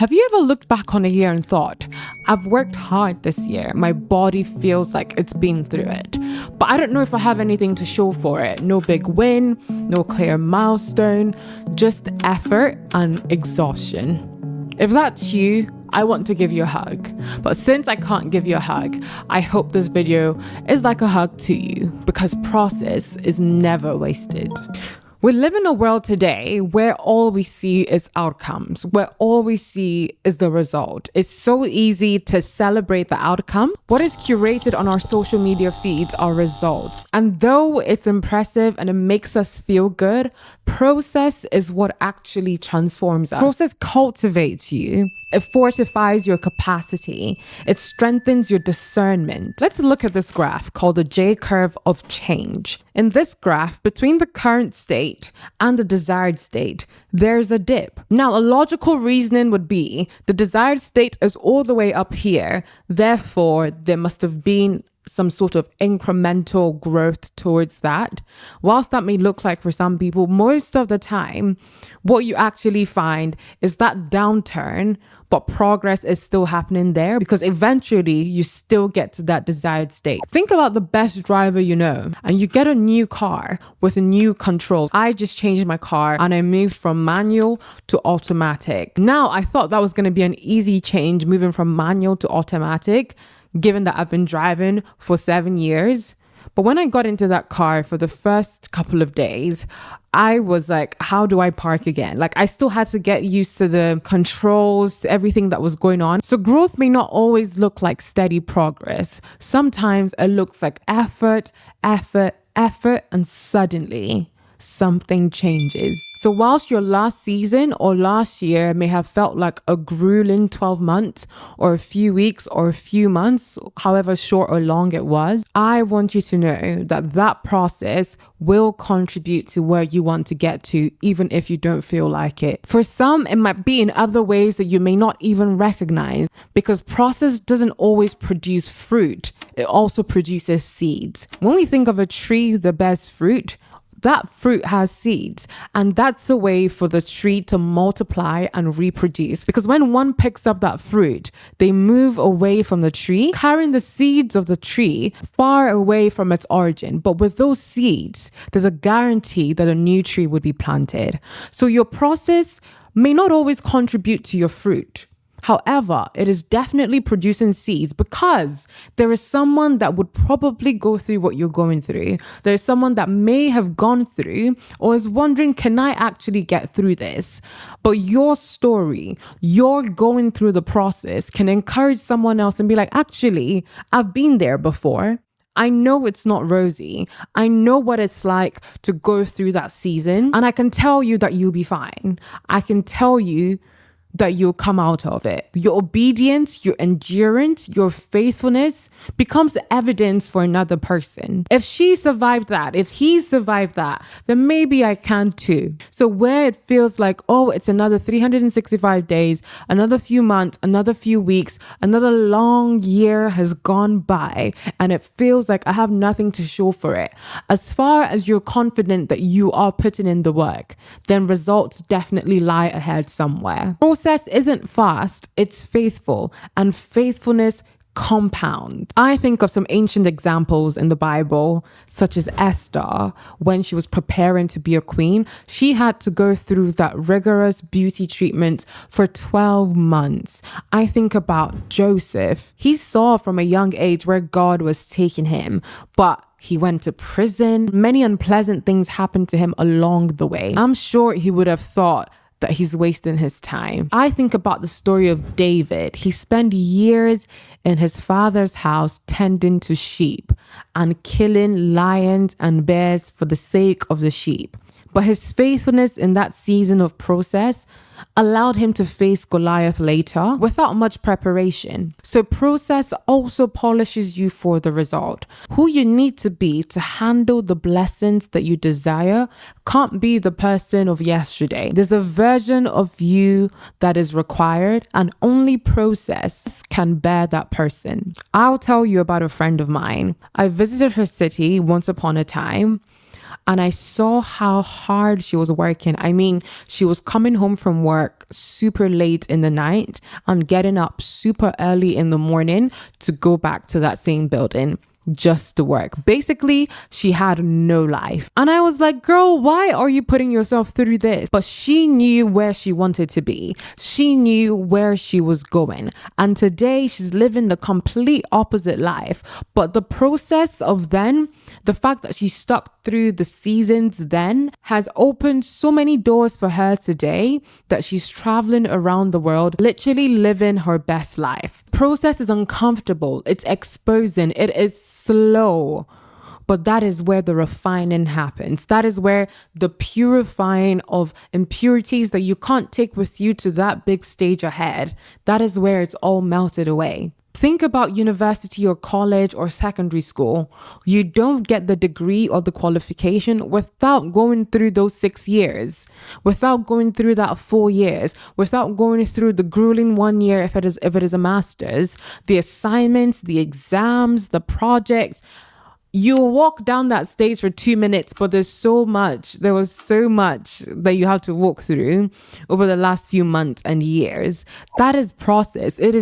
Have you ever looked back on a year and thought, I've worked hard this year, my body feels like it's been through it, but I don't know if I have anything to show for it. No big win, no clear milestone, just effort and exhaustion. If that's you, I want to give you a hug. But since I can't give you a hug, I hope this video is like a hug to you, because process is never wasted. We live in a world today where all we see is outcomes, where all we see is the result. It's so easy to celebrate the outcome. What is curated on our social media feeds are results. And though it's impressive and it makes us feel good, process is what actually transforms us. Process cultivates you. It fortifies your capacity. It strengthens your discernment. Let's look at this graph called the J-curve of change. In this graph, between the current state and the desired state, there's a dip. Now, a logical reasoning would be the desired state is all the way up here. Therefore, there must have been some sort of incremental growth towards that. Whilst that may look like for some people, most of the time, what you actually find is that downturn, but progress is still happening there because eventually you still get to that desired state. Think about the best driver you know, and you get a new car with a new control. I just changed my car and I moved from manual to automatic. Now, I thought that was going to be an easy change, moving from manual to automatic, given that I've been driving for 7 years. But when I got into that car for the first couple of days, I was like, how do I park again? Like, I still had to get used to the controls, to everything that was going on. So growth may not always look like steady progress. Sometimes it looks like effort, and suddenly something changes. So whilst your last season or last year may have felt like a grueling 12 months or a few weeks or a few months, however short or long it was, I want you to know that that process will contribute to where you want to get to, even if you don't feel like it. For some, it might be in other ways that you may not even recognize, because process doesn't always produce fruit. It also produces seeds. When we think of a tree that bears fruit, that fruit has seeds, and that's a way for the tree to multiply and reproduce. Because when one picks up that fruit, they move away from the tree, carrying the seeds of the tree far away from its origin. But with those seeds, there's a guarantee that a new tree would be planted. So your process may not always contribute to your fruit. However, it is definitely producing seeds, because there is someone that would probably go through what you're going through. There's someone that may have gone through or is wondering, can I actually get through this? But your story, your going through the process can encourage someone else and be like, actually, I've been there before. I know it's not rosy. I know what it's like to go through that season, and I can tell you that you'll be fine. I can tell you that you'll come out of it. Your obedience, your endurance, your faithfulness becomes evidence for another person. If she survived that, if he survived that, then maybe I can too. So where it feels like, oh, it's another 365 days, another few months, another few weeks, another long year has gone by, and it feels like I have nothing to show for it. As far as you're confident that you are putting in the work, then results definitely lie ahead somewhere. Process isn't fast, it's faithful, and faithfulness compound. I think of some ancient examples in the Bible, such as Esther. When she was preparing to be a queen, she had to go through that rigorous beauty treatment for 12 months. I think about Joseph. He saw from a young age where God was taking him, but he went to prison. Many unpleasant things happened to him along the way. I'm sure he would have thought that he's wasting his time. I think about the story of David. He spent years in his father's house tending to sheep and killing lions and bears for the sake of the sheep. But his faithfulness in that season of process allowed him to face Goliath later without much preparation. So process also polishes you for the result. Who you need to be to handle the blessings that you desire can't be the person of yesterday. There's a version of you that is required, and only process can bear that person. I'll tell you about a friend of mine. I visited her city once upon a time, and I saw how hard she was working. I mean, she was coming home from work super late in the night and getting up super early in the morning to go back to that same building just to work. Basically, she had no life. And I was like, girl, why are you putting yourself through this? But she knew where she wanted to be. She knew where she was going. And today she's living the complete opposite life. But the process of then, the fact that she stuck through the seasons then, has opened so many doors for her today that she's traveling around the world, literally living her best life. Process is uncomfortable. It's exposing. It is slow. But that is where the refining happens. That is where the purifying of impurities that you can't take with you to that big stage ahead, that is where it's all melted away. Think about university or college or secondary school. You don't get the degree or the qualification without going through those 6 years, without going through that 4 years, without going through the grueling 1 year if it is a master's, the assignments, the exams, the projects. You walk down that stage for 2 minutes, but there was so much that you have to walk through over the last few months and years. That is process. It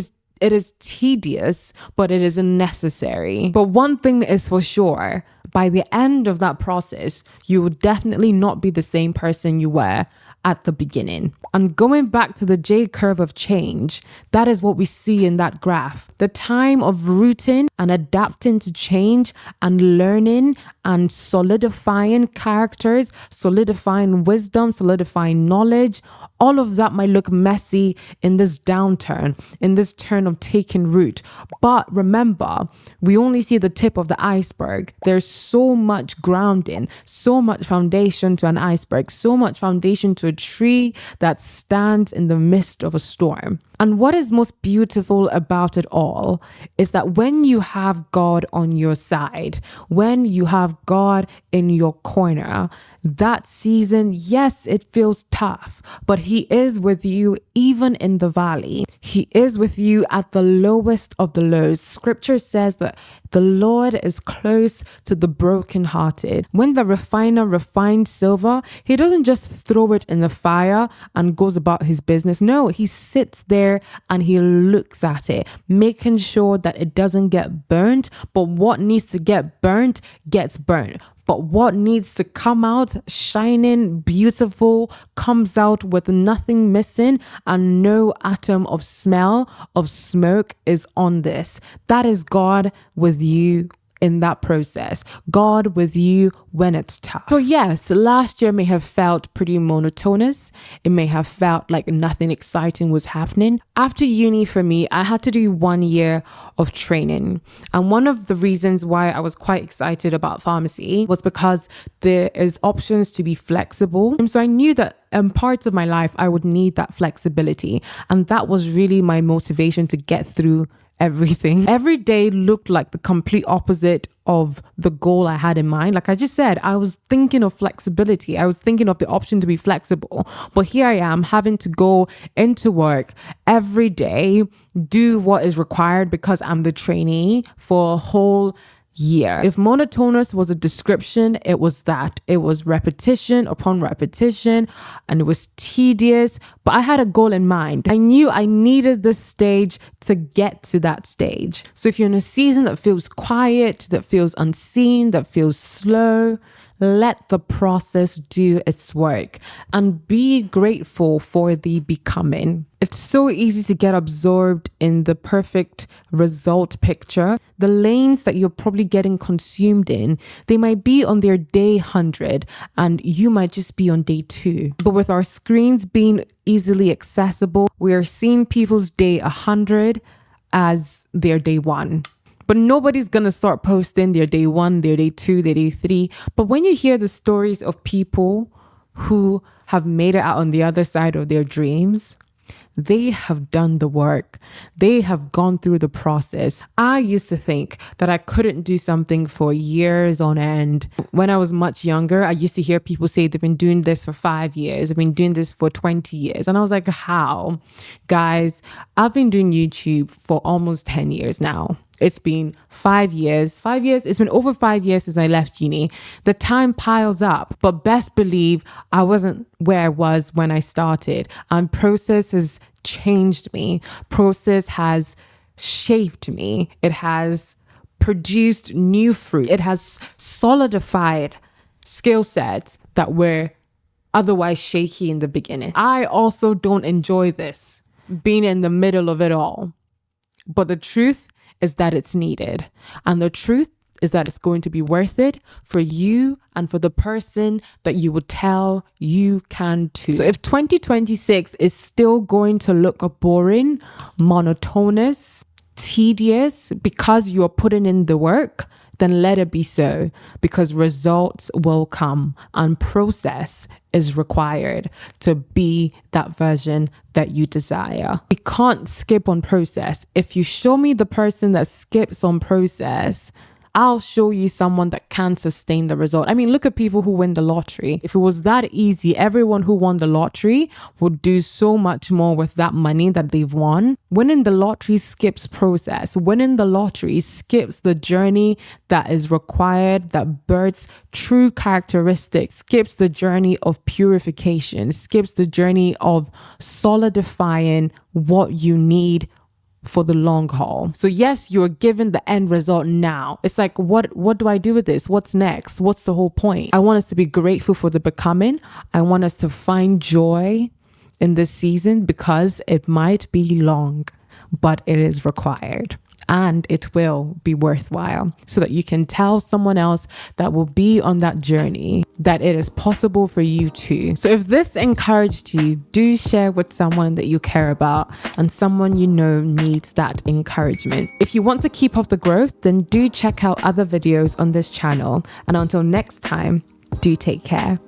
is tedious, but it is necessary. But one thing is for sure, by the end of that process, you will definitely not be the same person you were at the beginning. And going back to the J curve of change, that is what we see in that graph. The time of rooting and adapting to change and learning and solidifying characters, solidifying wisdom, solidifying knowledge, all of that might look messy in this downturn, in this turn of taking root. But remember, we only see the tip of the iceberg. There's so much grounding, so much foundation to an iceberg, so much foundation to a tree that stands in the midst of a storm. And what is most beautiful about it all is that when you have God on your side, when you have God in your corner, that season, yes, it feels tough, but He is with you even in the valley. He is with you at the lowest of the lows. Scripture says that the Lord is close to the brokenhearted. When the refiner refines silver, He doesn't just throw it in the fire and goes about His business. No, He sits there and He looks at it, making sure that it doesn't get burnt. But what needs to get burnt gets burnt. But what needs to come out shining, beautiful, comes out with nothing missing and no atom of smell, of smoke is on this. That is God with you in that process. God with you when it's tough. So yes, last year may have felt pretty monotonous. It may have felt like nothing exciting was happening. After uni for me, I had to do 1 year of training. And one of the reasons why I was quite excited about pharmacy was because there is options to be flexible. And so I knew that in parts of my life, I would need that flexibility. And that was really my motivation to get through everything. Every day looked like the complete opposite of the goal I had in mind. Like I just said, I was thinking of flexibility. I was thinking of the option to be flexible. But here I am having to go into work every day, do what is required because I'm the trainee for a whole year. If monotonous was a description, it was that. It was repetition upon repetition and it was tedious, but I had a goal in mind. I knew I needed this stage to get to that stage. So if you're in a season that feels quiet, that feels unseen, that feels slow, let the process do its work and be grateful for the becoming. It's so easy to get absorbed in the perfect result picture. The lanes that you're probably getting consumed in, they might be on their day 100 and you might just be on day 2. But with our screens being easily accessible, we are seeing people's day 100 as their day 1. But nobody's going to start posting their day 1, their day 2, their day 3. But when you hear the stories of people who have made it out on the other side of their dreams, they have done the work. They have gone through the process. I used to think that I couldn't do something for years on end. When I was much younger, I used to hear people say they've been doing this for 5 years. They've been doing this for 20 years. And I was like, how? Guys, I've been doing YouTube for almost 10 years now. It's been 5 years. 5 years? It's been over 5 years since I left uni. The time piles up, but best believe I wasn't where I was when I started. And process has changed me. Process has shaped me. It has produced new fruit. It has solidified skill sets that were otherwise shaky in the beginning. I also don't enjoy this, being in the middle of it all. But the truth is that it's needed. And the truth is that it's going to be worth it for you and for the person that you would tell you can too. So if 2026 is still going to look boring, monotonous, tedious because you're putting in the work, then let it be so, because results will come and process is required to be that version that you desire. You can't skip on process. If you show me the person that skips on process, I'll show you someone that can sustain the result. I mean, look at people who win the lottery. If it was that easy, everyone who won the lottery would do so much more with that money that they've won. Winning the lottery skips process. Winning the lottery skips the journey that is required, that births true characteristics, skips the journey of purification, skips the journey of solidifying what you need for the long haul. So yes, you're given the end result now. It's like, what do I do with this? What's next? What's the whole point? I want us to be grateful for the becoming. I want us to find joy in this season because it might be long, but it is required. And it will be worthwhile so that you can tell someone else that will be on that journey that it is possible for you too. So if this encouraged you, do share with someone that you care about and someone you know needs that encouragement. If you want to keep up the growth, then do check out other videos on this channel. And until next time, do take care.